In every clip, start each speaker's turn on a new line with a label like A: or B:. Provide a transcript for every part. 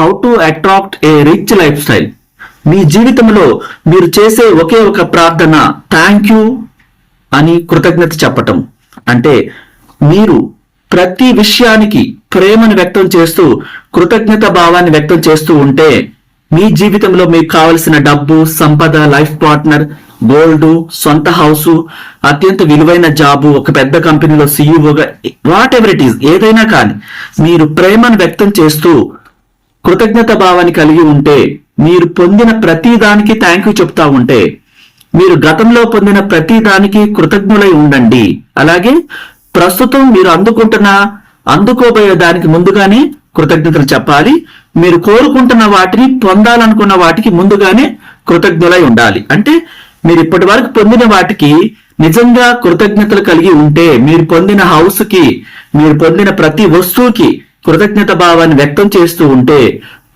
A: How to attract a rich lifestyle. మీ జీవితంలో మీరు చేసే ఒకే ఒక ప్రార్థన థ్యాంక్ యూ అని కృతజ్ఞత చెప్పటం. అంటే మీరు ప్రతి విషయానికి ప్రేమను వ్యక్తం చేస్తూ కృతజ్ఞత భావాన్ని వ్యక్తం చేస్తూ ఉంటే మీ జీవితంలో మీకు కావలసిన డబ్బు, సంపద, లైఫ్ పార్ట్నర్, గోల్డ్, సొంత హౌసు, అత్యంత విలువైన జాబు, ఒక పెద్ద కంపెనీలో సీఈఓగా, వాట్ ఎవర్ ఇట్ ఈస్, ఏదైనా కానీ మీరు ప్రేమను వ్యక్తం చేస్తూ కృతజ్ఞత భావాన్ని కలిగి ఉంటే, మీరు పొందిన ప్రతి దానికి థ్యాంక్ యూ చెప్తా ఉంటే, మీరు గతంలో పొందిన ప్రతి దానికి కృతజ్ఞులై ఉండండి. అలాగే ప్రస్తుతం మీరు అందుకోబోయే దానికి ముందుగానే కృతజ్ఞతలు చెప్పాలి. మీరు కోరుకుంటున్న వాటిని, పొందాలనుకున్న వాటికి ముందుగానే కృతజ్ఞులై ఉండాలి. అంటే మీరు ఇప్పటి వరకు పొందిన వాటికి నిజంగా కృతజ్ఞతలు కలిగి ఉంటే, మీరు పొందిన హౌస్ కి, మీరు పొందిన ప్రతి వస్తువుకి కృతజ్ఞత భావాన్ని వ్యక్తం చేస్తూ ఉంటే,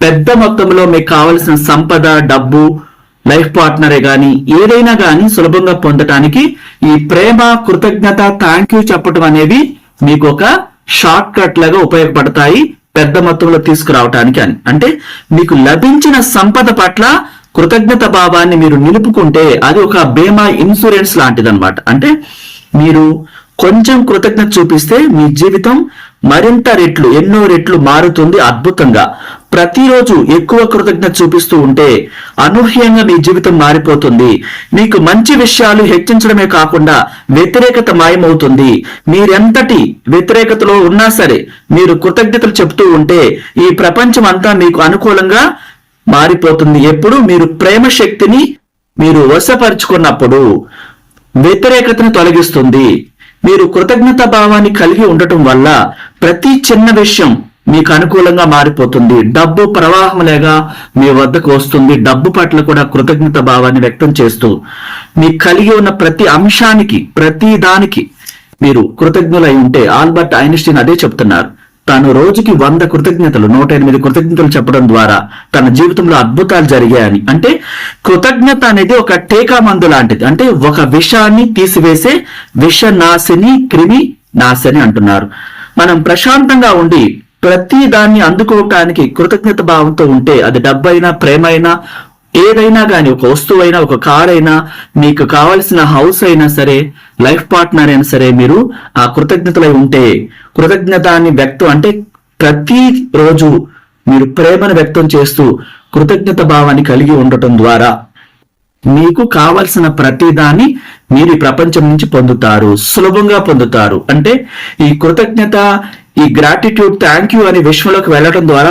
A: పెద్ద మొత్తంలో మీకు కావలసిన సంపద, డబ్బు, లైఫ్ పార్ట్నరే గాని ఏదైనా గాని సులభంగా పొందటానికి ఈ ప్రేమ, కృతజ్ఞత, థ్యాంక్ యూ చెప్పటం అనేవి మీకు ఒక షార్ట్ కట్ లాగా ఉపయోగపడతాయి పెద్ద మొత్తంలో తీసుకురావటానికి అని. అంటే మీకు లభించిన సంపద పట్ల కృతజ్ఞత భావాన్ని మీరు నిలుపుకుంటే అది ఒక బీమా, ఇన్సూరెన్స్ లాంటిదన్నమాట. అంటే మీరు కొంచెం కృతజ్ఞత చూపిస్తే మీ జీవితం మరింత రెట్లు, ఎన్నో రెట్లు మారుతుంది అద్భుతంగా. ప్రతిరోజు ఎక్కువ కృతజ్ఞత చూపిస్తూ ఉంటే అనూహ్యంగా మీ జీవితం మారిపోతుంది. మీకు మంచి విషయాలు హెచ్చించడమే కాకుండా వ్యతిరేకత మాయమవుతుంది. మీరెంతటి వ్యతిరేకతలో ఉన్నా సరే మీరు కృతజ్ఞతలు చెప్తూ ఉంటే ఈ ప్రపంచం అంతా మీకు అనుకూలంగా మారిపోతుంది. ఎప్పుడు మీరు ప్రేమ శక్తిని మీరు వశపరుచుకున్నప్పుడు వ్యతిరేకతను తొలగిస్తుంది. మీరు కృతజ్ఞత భావాన్ని కలిగి ఉండటం వల్ల ప్రతి చిన్న విషయం మీకు అనుకూలంగా మారిపోతుంది. డబ్బు ప్రవాహంలాగా మీ వద్దకు వస్తుంది. డబ్బు పట్ల కూడా కృతజ్ఞత భావాన్ని వ్యక్తం చేస్తూ మీకు కలిగి ఉన్న ప్రతి అంశానికి, ప్రతి దానికి మీరు కృతజ్ఞులై ఉంటే, ఆల్బర్ట్ ఐన్స్టీన్ అదే చెప్తున్నారు. తాను రోజుకి 100 కృతజ్ఞతలు, 108 కృతజ్ఞతలు చెప్పడం ద్వారా తన జీవితంలో అద్భుతాలు జరిగాయని. అంటే కృతజ్ఞత అనేది ఒక టీకా మందు లాంటిది. అంటే ఒక విషాన్ని తీసివేసే విషనాశిని, క్రిమి నాశిని అంటున్నారు. మనం ప్రశాంతంగా ఉండి ప్రతి దాన్ని అందుకోవటానికి కృతజ్ఞత భావంతో ఉంటే, అది డబ్బైనా, ప్రేమైనా, ఏదైనా కానీ, ఒక వస్తువైనా, ఒక కార్ అయినా, మీకు కావలసిన హౌస్ అయినా సరే, లైఫ్ పార్ట్నర్ అయినా సరే, మీరు ఆ కృతజ్ఞతలై ఉంటే, కృతజ్ఞతాన్ని వ్యక్తం అంటే ప్రతి రోజు మీరు ప్రేమను వ్యక్తం చేస్తూ కృతజ్ఞత భావాన్ని కలిగి ఉండటం ద్వారా మీకు కావలసిన ప్రతి దాన్ని మీరు ఈ ప్రపంచం నుంచి పొందుతారు, సులభంగా పొందుతారు. అంటే ఈ కృతజ్ఞత, ఈ గ్రాటిట్యూడ్, థ్యాంక్ యూ అనే విశ్వంలోకి వెళ్ళడం ద్వారా